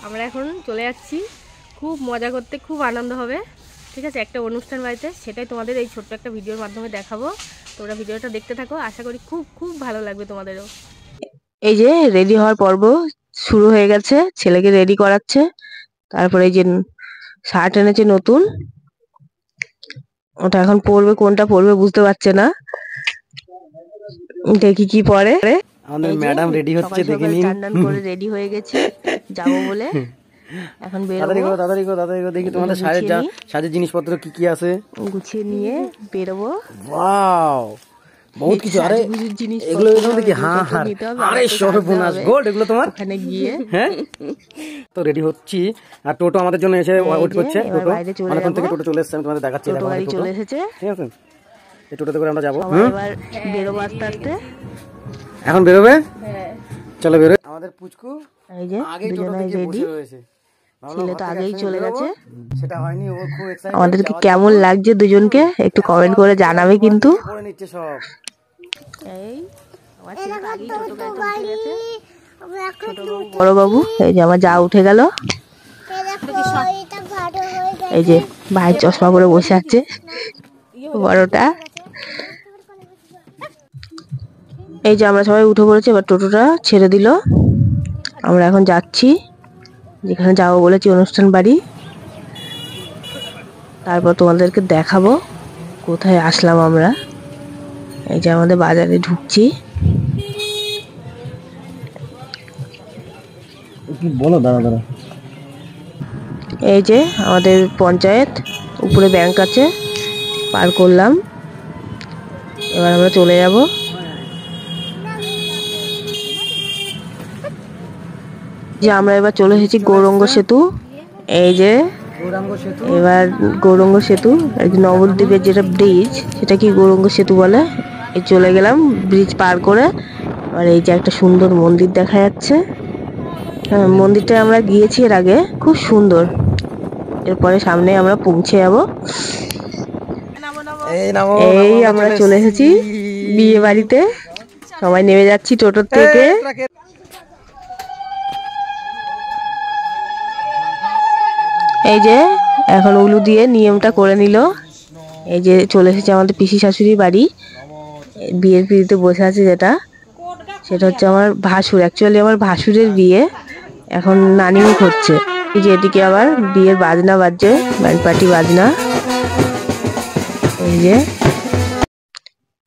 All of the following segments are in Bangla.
আমরা এখন চলে যাচ্ছি খুব মজা করতে, খুব আনন্দ হবে, ঠিক আছে, একটা অনুষ্ঠান বাড়িতে। সেটাই তোমাদের এই ছোট্ট একটা ভিডিওর মাধ্যমে দেখাবো। তোমরা ভিডিওটা দেখতে থাকো, আশা করি খুব খুব ভালো লাগবে তোমাদেরও। এই যে রেডি হওয়ার পর্ব শুরু হয়ে গেছে, ছেলেকে রেডি করাচ্ছে। তারপরে এই যে শার্ট এনেছে নতুন, ওটা এখন পরবে, কোনটা পরবে বুঝতে পারছে না, দেখি কি পরে। আমাদের ম্যাডাম রেডি হচ্ছে, দেখে নিন। টান করে রেডি হয়ে গেছে যাবো বলে। এখন বেরোবো, তাড়াতাড়ি করো, দেখি তোমাদের সাজের জিনিসপত্র কি কি আছে, গুছিয়ে নিয়ে বেরোবো। ওয়াও, বহুত কিছু। আরে এগুলো দেখি, হ্যাঁ হ্যাঁ, আরে সর্বনাশ গোল্ড, এগুলো তোমার ওখানে গিয়ে। হ্যাঁ, তো রেডি হচ্ছি। আর টোটো আমাদের জন্য এসে ওয়েট করছে। টোটো অনেকক্ষণ থেকে টোটো চলে এসেছে, আমি তোমাদের দেখাচ্ছি। টোটো গাড়ি চলে এসেছে, ঠিক আছে, এই টোটোতে করে আমরা যাবো। এবার বেরোবো আস্তে আস্তে। এখন বেরোবে? চলো বেরো। আমাদের পুচকু এই যে আগে টোটোতে গিয়ে বসে রয়েছে, ছেলে তো আগেই চলে গেছে। সেটা হয়নি, ও খুব এক্সাইটেড। আমাদেরকে কেমন লাগছে দুজনকে একটু কমেন্ট করে জানাবে কিন্তু। পরে নিচ্ছে সব। এই আমার ছেলে তো আগেই টোটো গাড়িতে উঠে গেছে। বড় বাবু, এই যে আমার যা উঠে গেল। এই যে ভাইয়ের চশমা পরে বসে আছে বড়টা। এই যে আমরা সবাই উঠে পড়েছি, এবার টোটোটা ছেড়ে দিল। আমরা এখন যাচ্ছি যেখানে যাবো বলেছি, অনুষ্ঠান বাড়ি। তারপর তোমাদেরকে দেখাবো কোথায় আসলাম আমরা। এই যে আমাদের বাজারে ঢুকছি। বলো, দাঁড়া। এই যে আমাদের পঞ্চায়েত, উপরে ব্যাংক আছে, পার করলাম। এবার আমরা চলে যাব। যে আমরা এবার চলে এসেছি গৌরাঙ্গ সেতু। এই যে এবার গৌরাঙ্গ সেতু, নবদ্বীপের যেটা ব্রিজ, সেটা কি গৌরাঙ্গ সেতু বলে। এই চলে গেলাম ব্রিজ পার করে। আর এই যে একটা সুন্দর মন্দির দেখা যাচ্ছে। হ্যাঁ, মন্দিরটা আমরা গিয়েছি এর আগে, খুব সুন্দর। এরপরে সামনে আমরা পৌঁছে যাব। এই আমরা চলে এসেছি বিয়ে বাড়িতে, সবাই নেমে যাচ্ছি টোটোর থেকে। এই যে এখন উলু দিয়ে নিয়মটা করে নিল। এই যে চলে এসেছে আমাদের পিসি শাশুড়ি বাড়ি। বিয়ের পিড়িতে বসে আছে যেটা, সেটা হচ্ছে আমার ভাসুর। অ্যাকচুয়ালি আমার ভাসুরের বিয়ে, এখন নানিমুখ হচ্ছে। এই যে এদিকে আবার বিয়ের বাজনা বাজছে, ব্যান্ড পার্টি বাজনা।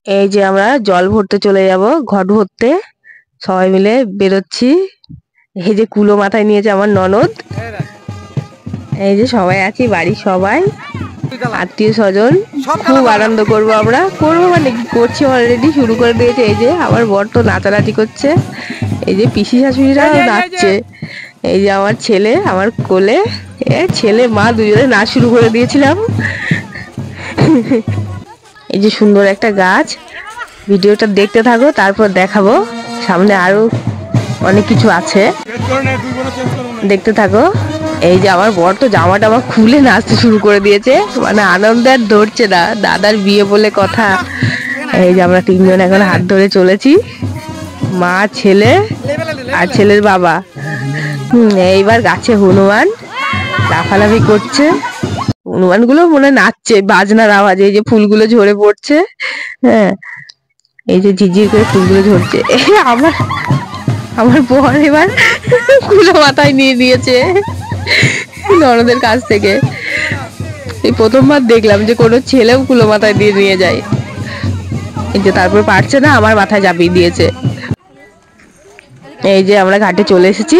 এই যে আমরা জল ভরতে চলে যাব, ঘট ভরতে সবাই মিলে বেরোচ্ছি। এই যে কুলো মাথায় নিয়েছে আমার ননদ। এই যে সবাই আছি, বাড়ির সবাই আত্মীয় স্বজন, খুব আনন্দ করবো আমরা। করবো মানে কি করছি, অলরেডি শুরু করে দিয়েছে। এই যে আমার বর তো নাচানাচি করছে, এই যে পিসি শাশুড়িরাও নাচছে। এই যে আমার ছেলে আমার কোলে, ছেলে মা দুজনে নাচ শুরু করে দিয়েছিলাম। এই যে সুন্দর একটা গাছ, ভিডিওটা দেখতে থাকো, তারপর দেখাবো। সামনে আরো অনেক কিছু আছে, দেখতে থাকো। এই যে আমার বর তো জামা টামা খুলে নাচতে শুরু করে দিয়েছে, মানে আনন্দ আর ধরছে না, দাদার বিয়ে বলে কথা। এই যে আমরা তিনজন এখন হাত ধরে চলেছি, মা, ছেলে আর ছেলের বাবা। এইবার গাছে হনুমান লাফালাফি করছে, হনুমান গুলো মনে নাচছে বাজনার আওয়াজে। এই যে ফুলগুলো ঝরে পড়ছে, হ্যাঁ, এই যে ঝিরঝির করে ফুলগুলো ঝরছে। আমার বর এবার কুলো মাথায় নিয়ে দিয়েছে ননদের কাছ থেকে। এই প্রথমবার দেখলাম যে কোনো ছেলেও কুলো মাথায় দিয়ে নিয়ে যায়। এই যে তারপর পারছে না, আমার মাথায় চাপিয়ে দিয়েছে। এই যে আমরা ঘাটে চলে এসেছি।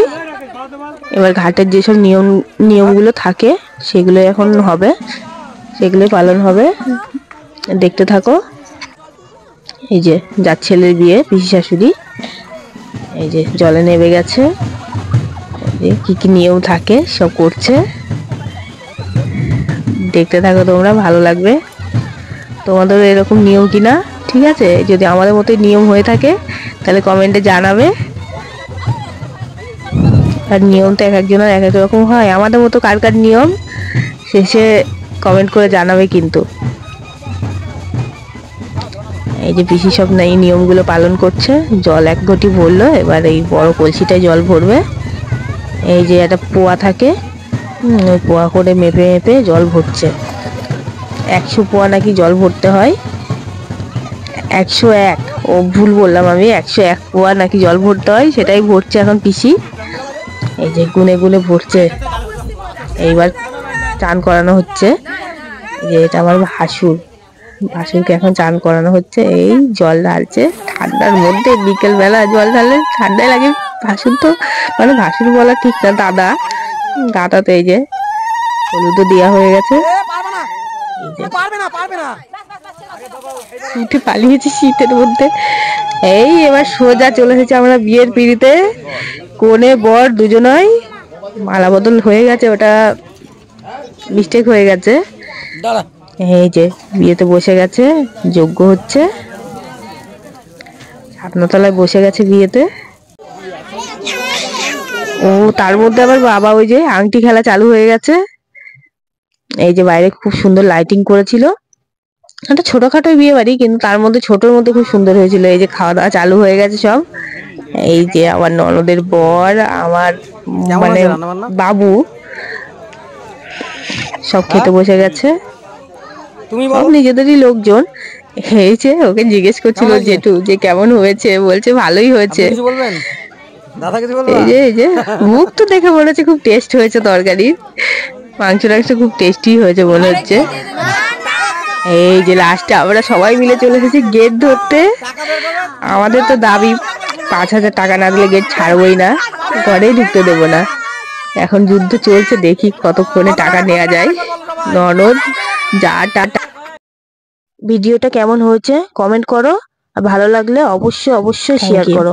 এবার ঘাটের যেসব নিয়মগুলো থাকে সেগুলো এখন হবে, সেগুলো পালন হবে, দেখতে থাকো। এই যে যার ছেলের বিয়ে, পিসি শাশুড়ি, এই যে জলে নেমে গেছে। কি কি নিয়ম থাকে সব করছে, দেখতে থাকো তোমরা, ভালো লাগবে। তোমাদের এরকম নিয়ম কিনা, ঠিক আছে? যদি আমাদের মতো নিয়ম হয়ে থাকে তাহলে কমেন্টে জানাবে। আর নিয়ম তো এক একজনের এক এক রকম হয়, আমাদের মতো কার কার নিয়ম শেষে কমেন্ট করে জানাবে কিন্তু। এই যে পিসি সব এই নিয়মগুলো পালন করছে। জল এক ঘটি ভরলো, এবার এই বড় কলসিটায় জল ভরবে। এই যে একটা পোয়া থাকে, ওই পোয়া করে মেপে মেপে জল ভরছে। 100 পোয়া নাকি জল ভরতে হয়। 101, ও ভুল বললাম আমি, 101 পোয়া নাকি জল ভরতে হয়, সেটাই ভরছে এখন পিসি। এই যে গুনে গুনে ভরছে। এইবার চান করানো হচ্ছে। যে এটা আমার ভাসুর, ভাসুরকে এখন চান করানো হচ্ছে। এই জল ঢালছে ঠান্ডার মধ্যে, বিকেল বেলা জল ঢাললে ঠান্ডায় লাগে। ভাসুর তো মানে ভাসুর বলা ঠিক না, দাদা। দাদাতে এই যে হলুদও দেওয়া হয়ে গেছে। উঠে পালিয়েছি শীতের মধ্যে। এই এবার সোজা চলে এসেছে আমরা বিয়ের পিঁড়িতে। কনে বর দুজনই মালা বদল হয়ে গেছে, ওটা মিস্টেক হয়ে গেছে। এই যে বিয়েতে বসে গেছে, যজ্ঞ হচ্ছে, ছাতনাতলায় বসে গেছে বিয়েতে। ও তার মধ্যে আবার বাবা ওই যে আংটি খেলা চালু হয়ে গেছে। এই যে বাইরে খুব সুন্দর লাইটিং করেছিল। একটা ছোটখাটো বিয়ে বাড়ি, কিন্তু তার মধ্যে ছোটর মধ্যে খুব সুন্দর হয়েছিল। এই যে খাওয়া দাওয়া চালু হয়ে গেছে সব। এই যে আমার ননদের বর, আমার মানে বাবু, সব খেতে বসে গেছে। সব নিজেদেরই লোকজন। এই যে ওকে জিজ্ঞেস করছিল জেঠু যে কেমন হয়েছে, বলছে ভালোই হয়েছে। এই যে মুখ তো দেখে মনে হচ্ছে খুব টেস্ট হয়েছে তরকারি, মাংস খুব টেস্টি হয়েছে মনে হচ্ছে। এই যে লাস্টে আমরা সবাই মিলে চলে এসেছি গেট ধরতে। আমাদের তো দাবি 5000 টাকা না দিলে গেট ছাড়বই না, ঘরেই ঢুকতে দেবো না। এখন যুদ্ধ চলছে, দেখি কতক্ষণে টাকা নেওয়া যায়। ননদ যা টাটা। ভিডিওটা কেমন হয়েছে কমেন্ট করো, আর ভালো লাগলে অবশ্যই শেয়ার করো।